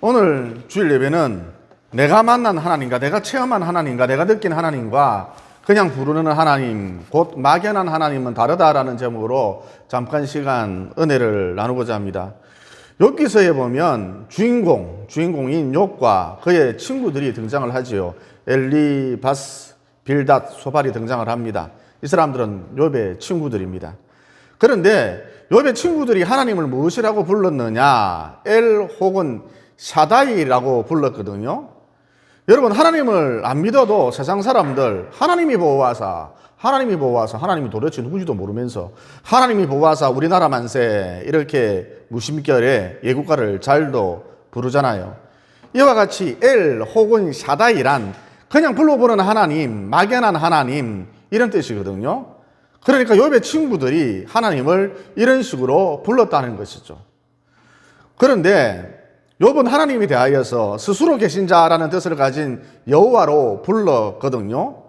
오늘 주일 예배는 내가 만난 하나님과 내가 체험한 하나님과 내가 느낀 하나님과 그냥 부르는 하나님, 곧 막연한 하나님은 다르다라는 제목으로 잠깐 시간 은혜를 나누고자 합니다. 욥기서에 보면 주인공인 욥과 그의 친구들이 등장을 하지요. 엘리바스, 빌닷, 소발이 등장을 합니다. 이 사람들은 욥의 친구들입니다. 그런데 욥의 친구들이 하나님을 무엇이라고 불렀느냐? 엘 혹은 샤다이라고 불렀거든요. 여러분, 하나님을 안 믿어도 세상 사람들 하나님이 보호하사 하나님이 도대체 누군지도 모르면서 하나님이 보호하사 우리나라 만세 이렇게 무심결에 예국가를 잘도 부르잖아요. 이와 같이 엘 혹은 샤다이란 그냥 불러보는 하나님, 막연한 하나님 이런 뜻이거든요. 그러니까 욥의 친구들이 하나님을 이런 식으로 불렀다는 것이죠. 그런데 욥은 하나님에 대하여서 스스로 계신 자라는 뜻을 가진 여호와로 불렀거든요.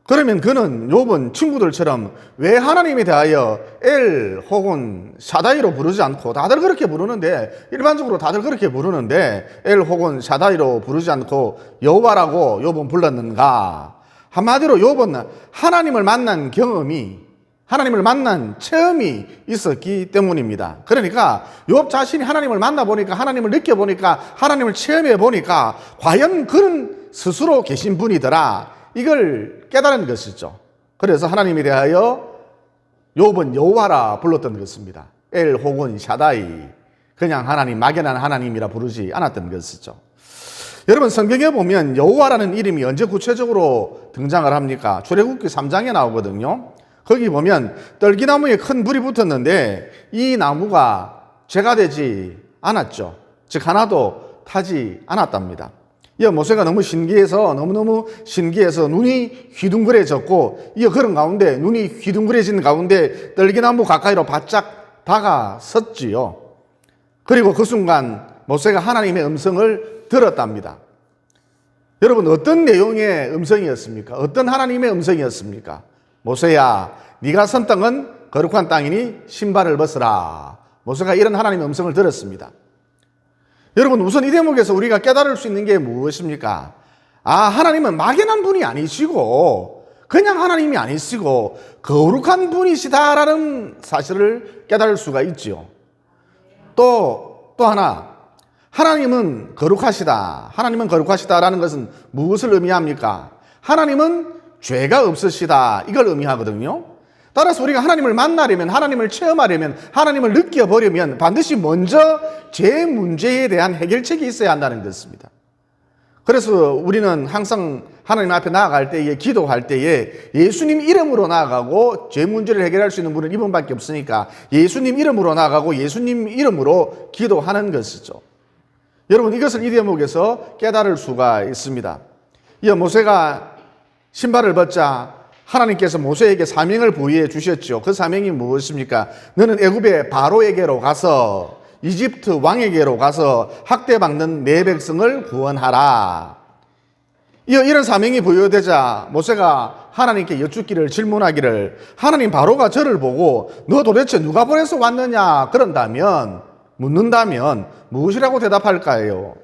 그러면 욥은 친구들처럼 왜 하나님에 대하여 엘 혹은 샤다이로 부르지 않고 다들 그렇게 부르는데 일반적으로 다들 그렇게 부르는데 엘 혹은 샤다이로 부르지 않고 여호와라고 욥은 불렀는가? 한마디로 욥은 하나님을 만난 경험이 하나님을 만난 체험이 있었기 때문입니다. 그러니까 욥 자신이 하나님을 만나보니까 하나님을 느껴보니까 하나님을 체험해보니까 과연 그는 스스로 계신 분이더라 이걸 깨달은 것이죠. 그래서 하나님에 대하여 욥은 여호와라 불렀던 것입니다. 엘 혹은 샤다이, 그냥 하나님, 막연한 하나님이라 부르지 않았던 것이죠. 여러분, 성경에 보면 여호와라는 이름이 언제 구체적으로 등장을 합니까? 출애굽기 3장에 나오거든요. 거기 보면 떨기나무에 큰 불이 붙었는데 이 나무가 죄가 되지 않았죠. 즉 하나도 타지 않았답니다. 이 모세가 너무너무 신기해서 눈이 휘둥그레졌고 이 그런 가운데 눈이 휘둥그레진 가운데 떨기나무 가까이로 바짝 다가섰지요. 그리고 그 순간 모세가 하나님의 음성을 들었답니다. 여러분, 어떤 내용의 음성이었습니까? 어떤 하나님의 음성이었습니까? 모세야, 네가 선 땅은 거룩한 땅이니 신발을 벗으라. 모세가 이런 하나님의 음성을 들었습니다. 여러분, 우선 이 대목에서 우리가 깨달을 수 있는 게 무엇입니까? 하나님은 막연한 분이 아니시고 그냥 하나님이 아니시고 거룩한 분이시다라는 사실을 깨달을 수가 있지요. 또 하나, 하나님은 거룩하시다라는 것은 무엇을 의미합니까? 하나님은 죄가 없으시다 이걸 의미하거든요. 따라서 우리가 하나님을 만나려면, 하나님을 체험하려면, 하나님을 느껴보려면 반드시 먼저 죄 문제에 대한 해결책이 있어야 한다는 것입니다. 그래서 우리는 항상 하나님 앞에 나아갈 때에, 기도할 때에 예수님 이름으로 나아가고 죄 문제를 해결할 수 있는 분은 이분밖에 없으니까 예수님 이름으로 나아가고 예수님 이름으로 기도하는 것이죠. 여러분, 이것을 이 대목에서 깨달을 수가 있습니다. 모세가 신발을 벗자 하나님께서 모세에게 사명을 부여해 주셨죠. 그 사명이 무엇입니까? 너는 애굽의 바로에게로 가서 이집트 왕에게로 가서 학대받는 내 백성을 구원하라. 이런 사명이 부여되자 모세가 하나님께 여쭙기를, 질문하기를, 하나님, 바로가 저를 보고 너 도대체 누가 보내서 왔느냐 묻는다면 무엇이라고 대답할까요?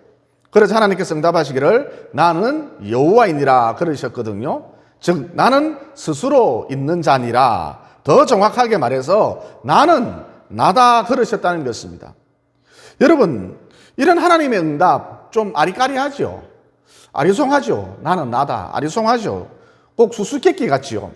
그래서 하나님께서 응답하시기를 나는 여호와이니라 그러셨거든요. 즉 나는 스스로 있는 자니라, 더 정확하게 말해서 나는 나다 그러셨다는 것입니다. 여러분, 이런 하나님의 응답 좀 아리까리하죠. 아리송하죠. 나는 나다. 아리송하죠. 꼭 수수께끼 같지요.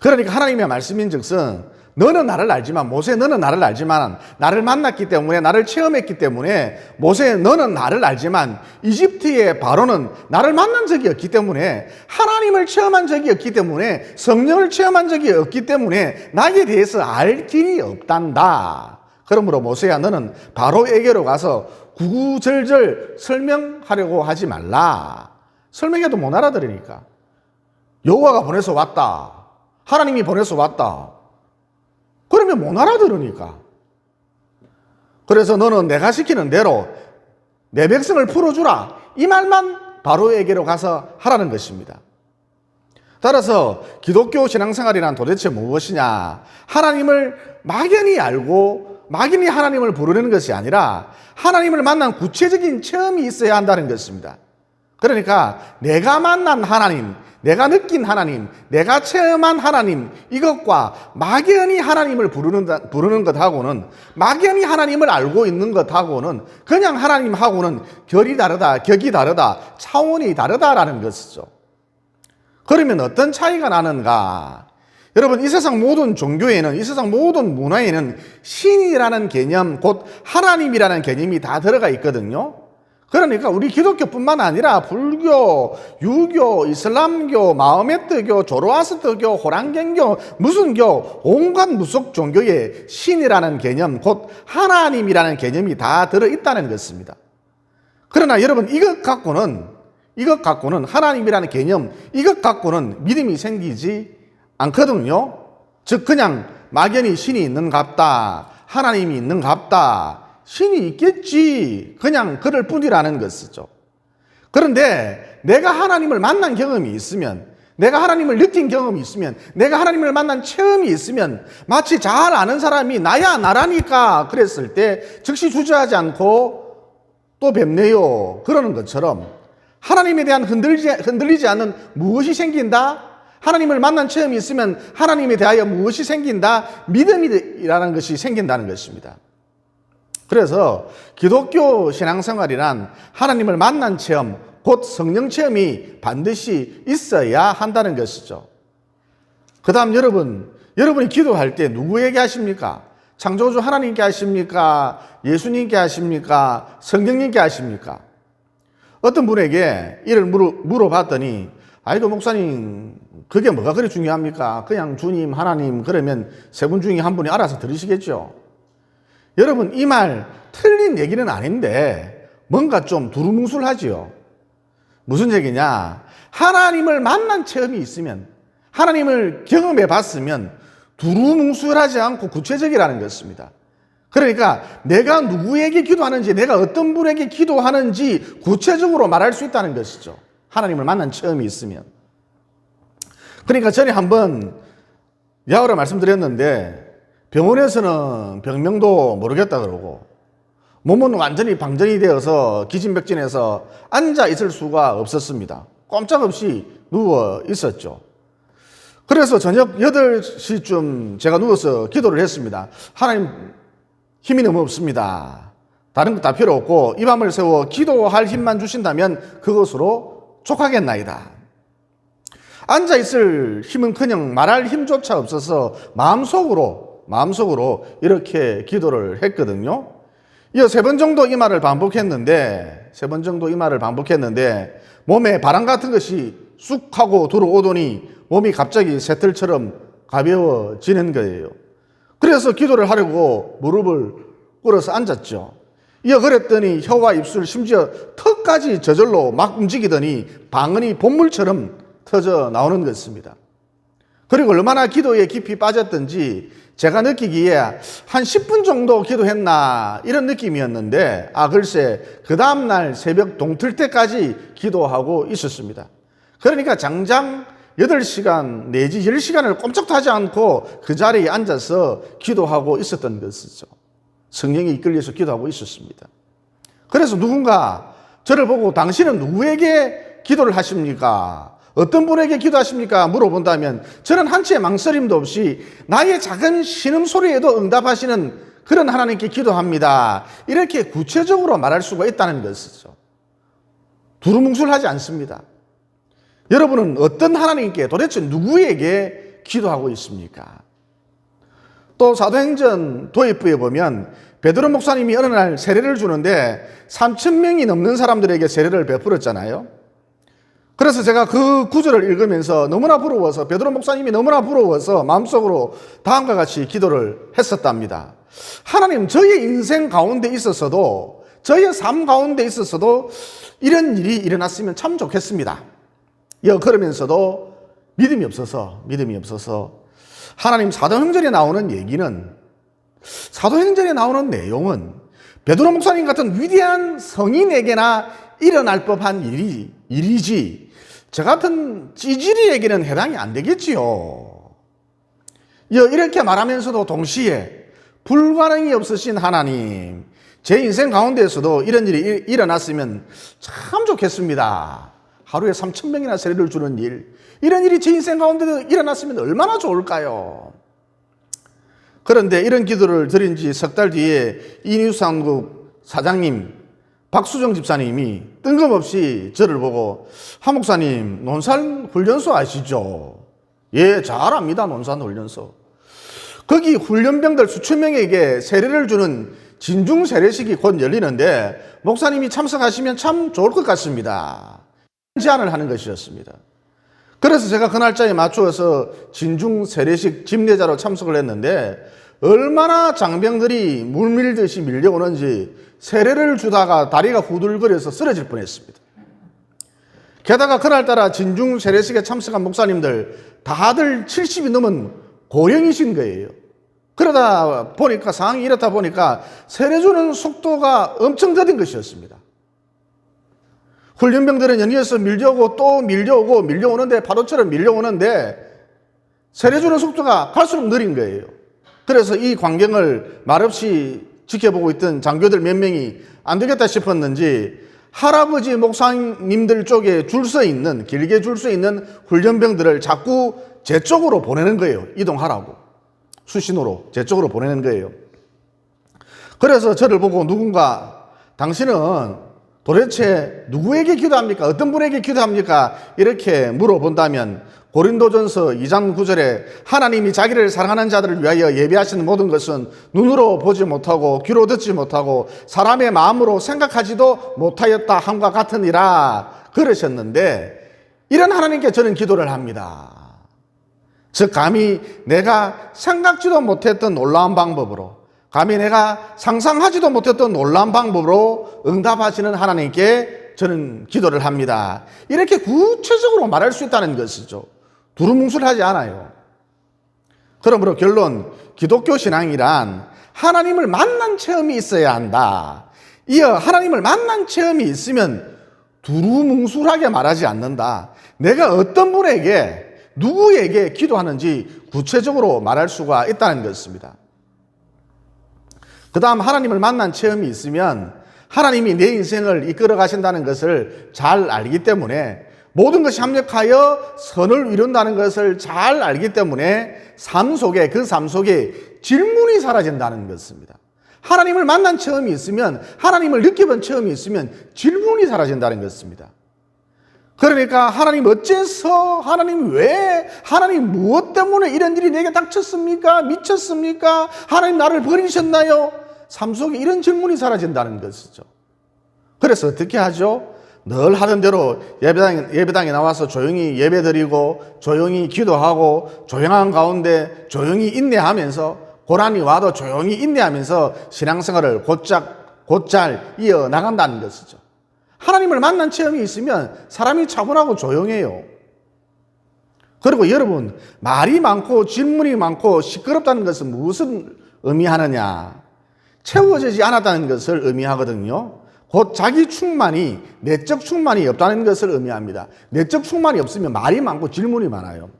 그러니까 하나님의 말씀인즉슨 너는 나를 알지만, 모세 너는 나를 알지만, 나를 만났기 때문에, 나를 체험했기 때문에, 모세 너는 나를 알지만 이집트의 바로는 나를 만난 적이 없기 때문에, 하나님을 체험한 적이 없기 때문에, 성령을 체험한 적이 없기 때문에 나에 대해서 알 길이 없단다. 그러므로 모세야, 너는 바로에게로 가서 구구절절 설명하려고 하지 말라. 설명해도 못 알아들으니까. 여호와가 보내서 왔다, 하나님이 보내서 왔다, 그러면 못 알아들으니까. 그래서 너는 내가 시키는 대로 내 백성을 풀어주라, 이 말만 바로에게로 가서 하라는 것입니다. 따라서 기독교 신앙생활이란 도대체 무엇이냐? 하나님을 막연히 알고 막연히 하나님을 부르는 것이 아니라 하나님을 만난 구체적인 체험이 있어야 한다는 것입니다. 그러니까 내가 만난 하나님, 내가 느낀 하나님, 내가 체험한 하나님, 이것과 막연히 하나님을 부르는 것하고는, 막연히 하나님을 알고 있는 것하고는 그냥 하나님하고는 결이 다르다, 격이 다르다, 차원이 다르다라는 것이죠. 그러면 어떤 차이가 나는가? 여러분, 이 세상 모든 종교에는, 이 세상 모든 문화에는 신이라는 개념, 곧 하나님이라는 개념이 다 들어가 있거든요. 그러니까 우리 기독교뿐만 아니라 불교, 유교, 이슬람교, 마호메트교, 조로아스터교, 호랑경교, 무슨 교, 온갖 무속 종교에 신이라는 개념, 곧 하나님이라는 개념이 다 들어있다는 것입니다. 그러나 여러분, 이것 갖고는 하나님이라는 개념, 이것 갖고는 믿음이 생기지 않거든요. 즉 그냥 막연히 신이 있는갑다, 하나님이 있는갑다, 신이 있겠지, 그냥 그럴 뿐이라는 것이죠. 그런데 내가 하나님을 만난 경험이 있으면, 내가 하나님을 느낀 경험이 있으면, 내가 하나님을 만난 체험이 있으면, 마치 잘 아는 사람이 나야 나라니까 그랬을 때 즉시 주저하지 않고 또 뵙네요 그러는 것처럼 하나님에 대한 흔들리지 않는 무엇이 생긴다? 하나님을 만난 체험이 있으면 하나님에 대하여 무엇이 생긴다? 믿음이라는 것이 생긴다는 것입니다. 그래서 기독교 신앙생활이란 하나님을 만난 체험, 곧 성령 체험이 반드시 있어야 한다는 것이죠. 그 다음 여러분이 기도할 때 누구에게 하십니까? 창조주 하나님께 하십니까? 예수님께 하십니까? 성령님께 하십니까? 어떤 분에게 이를 물어봤더니, 아이고 목사님, 그게 뭐가 그리 중요합니까? 그냥 주님, 하나님 그러면 세 분 중에 한 분이 알아서 들으시겠죠. 여러분, 이 말 틀린 얘기는 아닌데 뭔가 좀 두루뭉술하지요. 무슨 얘기냐? 하나님을 만난 체험이 있으면, 하나님을 경험해 봤으면 두루뭉술하지 않고 구체적이라는 것입니다. 그러니까 내가 누구에게 기도하는지, 내가 어떤 분에게 기도하는지 구체적으로 말할 수 있다는 것이죠. 하나님을 만난 체험이 있으면. 그러니까 전에 한번 야후라 말씀드렸는데, 병원에서는 병명도 모르겠다 그러고 몸은 완전히 방전이 되어서 기진맥진해서 앉아 있을 수가 없었습니다. 꼼짝없이 누워 있었죠. 그래서 저녁 8시쯤 제가 누워서 기도를 했습니다. 하나님, 힘이 너무 없습니다. 다른 거 다 필요 없고 이 밤을 세워 기도할 힘만 주신다면 그것으로 족하겠나이다. 앉아 있을 힘은커녕 말할 힘조차 없어서 마음속으로 이렇게 기도를 했거든요. 이어 3번 정도 이 말을 반복했는데 몸에 바람 같은 것이 쑥 하고 들어오더니 몸이 갑자기 새틀처럼 가벼워지는 거예요. 그래서 기도를 하려고 무릎을 꿇어서 앉았죠. 이어 그랬더니 혀와 입술, 심지어 턱까지 저절로 막 움직이더니 방언이 본물처럼 터져 나오는 것입니다. 그리고 얼마나 기도에 깊이 빠졌던지 제가 느끼기에 한 10분 정도 기도했나 이런 느낌이었는데, 글쎄 그 다음날 새벽 동틀 때까지 기도하고 있었습니다. 그러니까 장장 8시간 내지 10시간을 꼼짝도 하지 않고 그 자리에 앉아서 기도하고 있었던 것이죠. 성령이 이끌려서 기도하고 있었습니다. 그래서 누군가 저를 보고 당신은 누구에게 기도를 하십니까? 어떤 분에게 기도하십니까? 물어본다면 저는 한치의 망설임도 없이 나의 작은 신음소리에도 응답하시는 그런 하나님께 기도합니다. 이렇게 구체적으로 말할 수가 있다는 것이죠. 두루뭉술하지 않습니다. 여러분은 어떤 하나님께, 도대체 누구에게 기도하고 있습니까? 또 사도행전 도입부에 보면 베드로 목사님이 어느 날 세례를 주는데 3,000명이 넘는 사람들에게 세례를 베풀었잖아요. 그래서 제가 그 구절을 읽으면서 너무나 부러워서, 베드로 목사님이 너무나 부러워서 마음속으로 다음과 같이 기도를 했었답니다. 하나님, 저의 인생 가운데 있어서도, 저의 삶 가운데 있어서도 이런 일이 일어났으면 참 좋겠습니다. 그러면서도 믿음이 없어서 하나님, 사도행전에 나오는 내용은 베드로 목사님 같은 위대한 성인에게나 일어날 법한 일이지 저 같은 찌질이에게는 해당이 안 되겠지요. 이렇게 말하면서도 동시에 불가능이 없으신 하나님, 제 인생 가운데에서도 이런 일이 일어났으면 참 좋겠습니다. 하루에 3,000명이나 세례를 주는 일, 이런 일이 제 인생 가운데도 일어났으면 얼마나 좋을까요? 그런데 이런 기도를 드린 지 석 달 뒤에 이뉴스한국 사장님 박수정 집사님이 뜬금없이 저를 보고, 하 목사님 논산 훈련소 아시죠? 예, 잘 압니다. 논산 훈련소. 거기 훈련병들 수천 명에게 세례를 주는 진중 세례식이 곧 열리는데 목사님이 참석하시면 참 좋을 것 같습니다. 제안을 하는 것이었습니다. 그래서 제가 그 날짜에 맞추어서 진중 세례식 집례자로 참석을 했는데, 얼마나 장병들이 물밀듯이 밀려오는지 세례를 주다가 다리가 후들거려서 쓰러질 뻔했습니다. 게다가 그날따라 진중 세례식에 참석한 목사님들 다들 70이 넘은 고령이신 거예요. 그러다 보니까, 상황이 이렇다 보니까 세례 주는 속도가 엄청 더딘 것이었습니다. 훈련병들은 연이어서 밀려오고 또 밀려오고 밀려오는데, 파도처럼 밀려오는데 세례 주는 속도가 갈수록 느린 거예요. 그래서 이 광경을 말없이 지켜보고 있던 장교들 몇 명이 안 되겠다 싶었는지 할아버지 목사님들 쪽에 길게 줄 서 있는 훈련병들을 자꾸 제 쪽으로 보내는 거예요. 이동하라고. 수신호로 제 쪽으로 보내는 거예요. 그래서 저를 보고 누군가, 당신은 도대체 누구에게 기도합니까? 어떤 분에게 기도합니까? 이렇게 물어본다면 고린도전서 2장 9절에 하나님이 자기를 사랑하는 자들을 위하여 예비하시는 모든 것은 눈으로 보지 못하고 귀로 듣지 못하고 사람의 마음으로 생각하지도 못하였다 함과 같으니라 그러셨는데, 이런 하나님께 저는 기도를 합니다. 즉 감히 내가 생각지도 못했던 놀라운 방법으로, 감히 내가 상상하지도 못했던 놀라운 방법으로 응답하시는 하나님께 저는 기도를 합니다. 이렇게 구체적으로 말할 수 있다는 것이죠. 두루뭉술하지 않아요. 그러므로 결론, 기독교 신앙이란 하나님을 만난 체험이 있어야 한다. 이어 하나님을 만난 체험이 있으면 두루뭉술하게 말하지 않는다. 내가 어떤 분에게, 누구에게 기도하는지 구체적으로 말할 수가 있다는 것입니다. 그 다음, 하나님을 만난 체험이 있으면 하나님이 내 인생을 이끌어 가신다는 것을 잘 알기 때문에, 모든 것이 합력하여 선을 이룬다는 것을 잘 알기 때문에 그 삶 속에 질문이 사라진다는 것입니다. 하나님을 만난 체험이 있으면, 하나님을 느껴본 체험이 있으면 질문이 사라진다는 것입니다. 그러니까 하나님 어째서, 하나님 왜, 하나님 무엇 때문에 이런 일이 내게 닥쳤습니까? 미쳤습니까? 하나님 나를 버리셨나요? 삶 속에 이런 질문이 사라진다는 것이죠. 그래서 어떻게 하죠? 늘 하던 대로 예배당에 나와서 조용히 예배드리고 조용히 기도하고 조용한 가운데 조용히 인내하면서, 고난이 와도 조용히 인내하면서 신앙생활을 곧잘 이어나간다는 것이죠. 하나님을 만난 체험이 있으면 사람이 차분하고 조용해요. 그리고 여러분, 말이 많고 질문이 많고 시끄럽다는 것은 무엇을 의미하느냐? 채워지지 않았다는 것을 의미하거든요. 곧 자기 충만이, 내적 충만이 없다는 것을 의미합니다. 내적 충만이 없으면 말이 많고 질문이 많아요.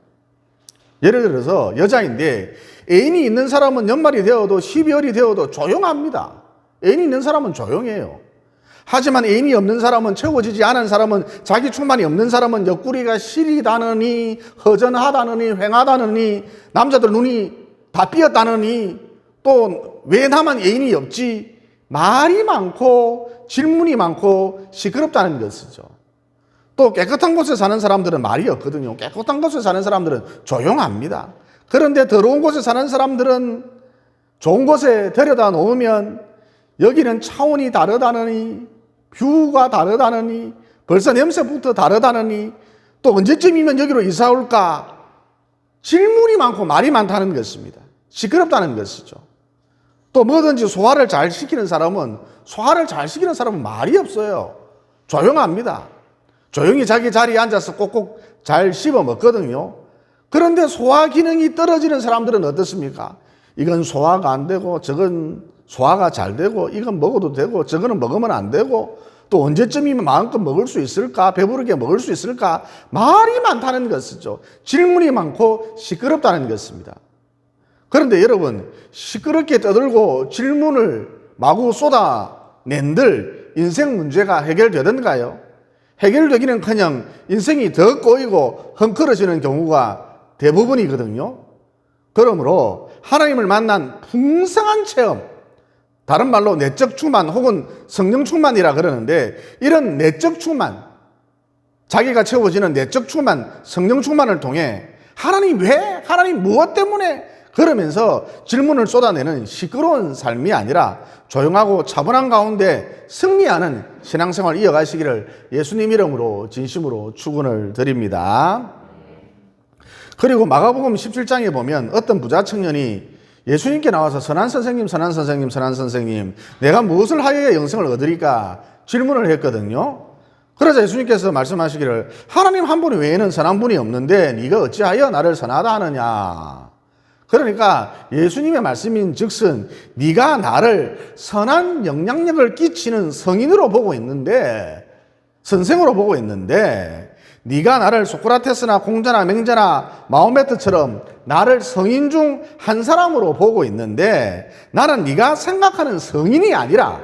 예를 들어서 여자인데 애인이 있는 사람은 연말이 되어도 12월이 되어도 조용합니다. 애인이 있는 사람은 조용해요. 하지만 애인이 없는 사람은, 채워지지 않은 사람은, 자기 충만이 없는 사람은 옆구리가 시리다느니, 허전하다느니, 휑하다느니, 남자들 눈이 다 삐었다느니, 또 왜 나만 애인이 없지? 말이 많고 질문이 많고 시끄럽다는 것이죠. 또 깨끗한 곳에 사는 사람들은 말이 없거든요. 깨끗한 곳에 사는 사람들은 조용합니다. 그런데 더러운 곳에 사는 사람들은 좋은 곳에 데려다 놓으면 여기는 차원이 다르다느니, 뷰가 다르다느니, 벌써 냄새부터 다르다느니, 또 언제쯤이면 여기로 이사 올까? 질문이 많고 말이 많다는 것입니다. 시끄럽다는 것이죠. 또 뭐든지 소화를 잘 시키는 사람은 말이 없어요. 조용합니다. 조용히 자기 자리에 앉아서 꼭꼭 잘 씹어 먹거든요. 그런데 소화 기능이 떨어지는 사람들은 어떻습니까? 이건 소화가 안 되고, 저건 소화가 잘 되고, 이건 먹어도 되고, 저거는 먹으면 안 되고, 또 언제쯤이면 마음껏 먹을 수 있을까? 배부르게 먹을 수 있을까? 말이 많다는 것이죠. 질문이 많고 시끄럽다는 것입니다. 그런데 여러분, 시끄럽게 떠들고 질문을 마구 쏟아낸들 인생 문제가 해결되던가요? 해결되기는커녕 인생이 더 꼬이고 헝클어지는 경우가 대부분이거든요. 그러므로 하나님을 만난 풍성한 체험, 다른 말로 내적 충만 혹은 성령 충만이라 그러는데, 이런 내적 충만, 자기가 채워지는 내적 충만, 성령 충만을 통해 하나님 왜? 하나님 무엇 때문에? 그러면서 질문을 쏟아내는 시끄러운 삶이 아니라 조용하고 차분한 가운데 승리하는 신앙생활 이어가시기를 예수님 이름으로 진심으로 축원을 드립니다. 그리고 마가복음 17장에 보면 어떤 부자 청년이 예수님께 나와서 선한 선생님, 선한 선생님, 선한 선생님, 내가 무엇을 하여야 영생을 얻으리까 질문을 했거든요. 그러자 예수님께서 말씀하시기를 하나님 한 분 외에는 선한 분이 없는데 네가 어찌하여 나를 선하다 하느냐. 그러니까 예수님의 말씀인 즉슨 네가 나를 선한 영향력을 끼치는 성인으로 보고 있는데, 선생으로 보고 있는데, 네가 나를 소크라테스나 공자나 맹자나 마호메트처럼 나를 성인 중 한 사람으로 보고 있는데, 나는 네가 생각하는 성인이 아니라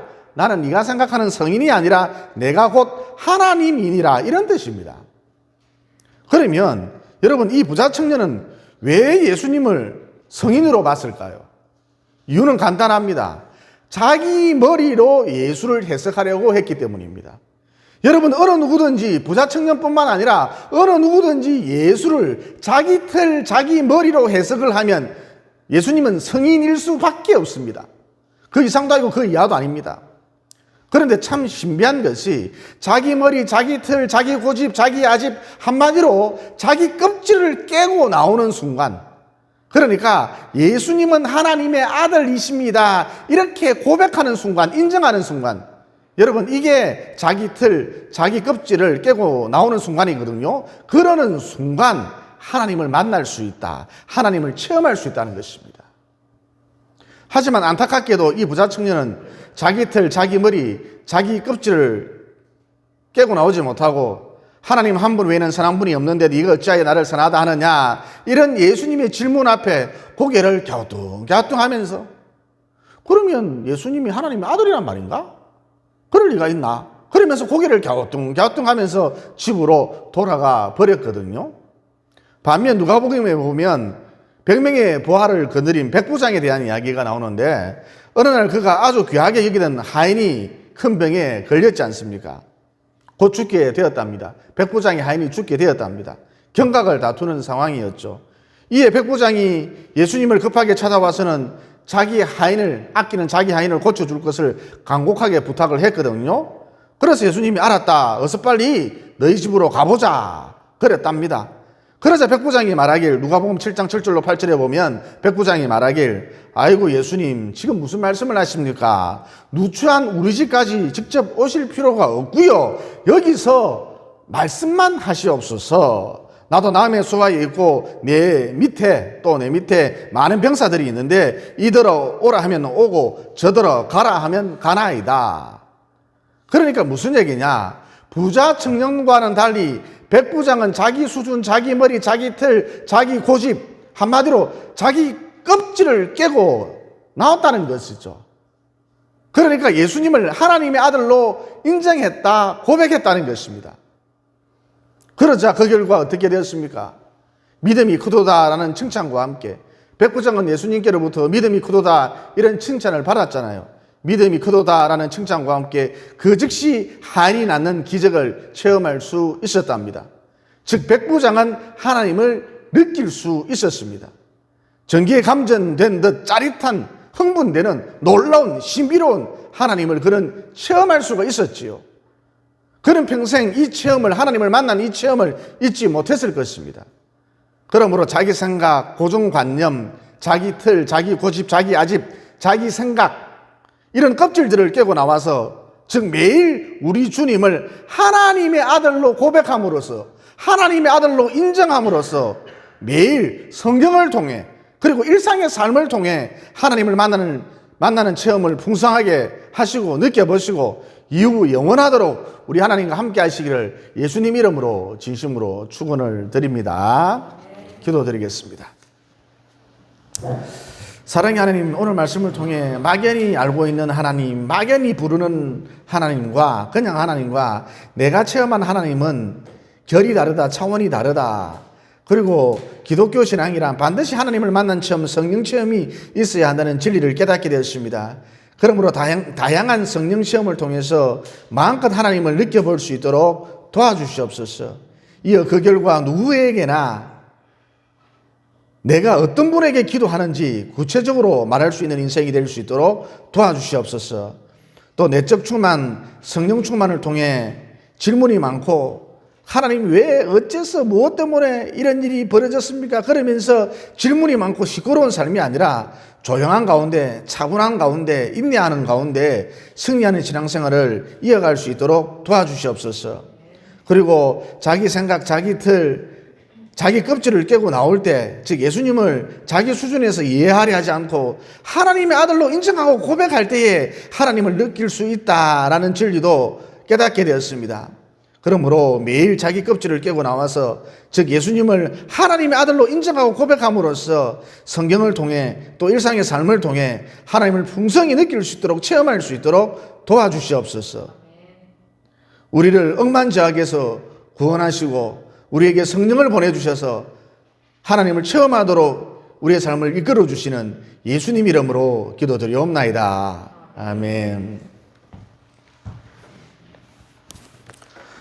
내가 곧 하나님이니라, 이런 뜻입니다. 그러면 여러분, 이 부자 청년은 왜 예수님을 성인으로 봤을까요? 이유는 간단합니다. 자기 머리로 예수를 해석하려고 했기 때문입니다. 여러분, 어느 누구든지 부자 청년뿐만 아니라 어느 누구든지 예수를 자기 틀, 자기 머리로 해석을 하면 예수님은 성인일 수밖에 없습니다. 그 이상도 아니고 그 이하도 아닙니다. 그런데 참 신비한 것이 자기 머리, 자기 틀, 자기 고집, 자기 아집, 한마디로 자기 껍질을 깨고 나오는 순간, 그러니까 예수님은 하나님의 아들이십니다, 이렇게 고백하는 순간, 인정하는 순간, 여러분, 이게 자기 틀, 자기 껍질을 깨고 나오는 순간이거든요. 그러는 순간 하나님을 만날 수 있다, 하나님을 체험할 수 있다는 것입니다. 하지만 안타깝게도 이 부자 청년은 자기 틀, 자기 머리, 자기 껍질을 깨고 나오지 못하고 하나님 한 분 외에는 선한 분이 없는데 네가 어찌하여 나를 선하다 하느냐, 이런 예수님의 질문 앞에 고개를 갸우뚱갸우뚱하면서, 그러면 예수님이 하나님의 아들이란 말인가? 그럴 리가 있나? 그러면서 고개를 갸우뚱갸우뚱하면서 집으로 돌아가 버렸거든요. 반면 누가복음에 보면 100명의 부하를 거느린 백부장에 대한 이야기가 나오는데, 어느 날 그가 아주 귀하게 여기던 하인이 큰 병에 걸렸지 않습니까? 곧 죽게 되었답니다. 백부장의 하인이 죽게 되었답니다. 경각을 다투는 상황이었죠. 이에 백부장이 예수님을 급하게 찾아와서는 아끼는 자기 하인을 고쳐줄 것을 간곡하게 부탁을 했거든요. 그래서 예수님이 알았다, 어서 빨리 너희 집으로 가보자, 그랬답니다. 그러자 백부장이 말하길, 누가복음 7장 7절로 8절에 보면 백부장이 말하길, 아이고 예수님, 지금 무슨 말씀을 하십니까? 누추한 우리 집까지 직접 오실 필요가 없고요, 여기서 말씀만 하시옵소서. 나도 남의 수하에 있고 내 밑에 많은 병사들이 있는데 이들어 오라 하면 오고 저들어 가라 하면 가나이다. 그러니까 무슨 얘기냐? 부자 청년과는 달리 백부장은 자기 수준, 자기 머리, 자기 틀, 자기 고집, 한마디로 자기 껍질을 깨고 나왔다는 것이죠. 그러니까 예수님을 하나님의 아들로 인정했다, 고백했다는 것입니다. 그러자 그 결과 어떻게 되었습니까? 믿음이 크도다라는 칭찬과 함께 백부장은 예수님께로부터 믿음이 크도다, 이런 칭찬을 받았잖아요. 믿음이 크도다라는 칭찬과 함께 그 즉시 하인이 낫는 기적을 체험할 수 있었답니다. 즉 백부장은 하나님을 느낄 수 있었습니다. 전기에 감전된 듯 짜릿한, 흥분되는 놀라운 신비로운 하나님을 그는 체험할 수가 있었지요. 그는 평생 이 체험을, 하나님을 만난 이 체험을 잊지 못했을 것입니다. 그러므로 자기 생각, 고정관념, 자기 틀, 자기 고집, 자기 아집, 자기 생각, 이런 껍질들을 깨고 나와서, 즉 매일 우리 주님을 하나님의 아들로 고백함으로써, 하나님의 아들로 인정함으로써 매일 성경을 통해, 그리고 일상의 삶을 통해 하나님을 만나는 만나는 체험을 풍성하게 하시고 느껴보시고 이후 영원하도록 우리 하나님과 함께 하시기를 예수님 이름으로 진심으로 축원을 드립니다. 기도드리겠습니다. 사랑의 하나님, 오늘 말씀을 통해 막연히 알고 있는 하나님, 막연히 부르는 하나님과 그냥 하나님과 내가 체험한 하나님은 결이 다르다, 차원이 다르다. 그리고 기독교 신앙이란 반드시 하나님을 만난 체험, 성령 체험이 있어야 한다는 진리를 깨닫게 되었습니다. 그러므로 다양한 성령 체험을 통해서 마음껏 하나님을 느껴볼 수 있도록 도와주시옵소서. 이어 그 결과 누구에게나 내가 어떤 분에게 기도하는지 구체적으로 말할 수 있는 인생이 될 수 있도록 도와주시옵소서. 또 내적 충만, 성령 충만을 통해 질문이 많고 하나님 왜 어째서 무엇 때문에 이런 일이 벌어졌습니까? 그러면서 질문이 많고 시끄러운 삶이 아니라 조용한 가운데, 차분한 가운데, 인내하는 가운데 승리하는 신앙생활을 이어갈 수 있도록 도와주시옵소서. 그리고 자기 생각, 자기 틀, 자기 껍질을 깨고 나올 때, 즉 예수님을 자기 수준에서 이해하려 하지 않고 하나님의 아들로 인정하고 고백할 때에 하나님을 느낄 수 있다라는 진리도 깨닫게 되었습니다. 그러므로 매일 자기 껍질을 깨고 나와서 즉 예수님을 하나님의 아들로 인정하고 고백함으로써 성경을 통해 또 일상의 삶을 통해 하나님을 풍성히 느낄 수 있도록 체험할 수 있도록 도와주시옵소서. 우리를 억만제약에서 구원하시고 우리에게 성령을 보내주셔서 하나님을 체험하도록 우리의 삶을 이끌어 주시는 예수님 이름으로 기도드리옵나이다. 아멘.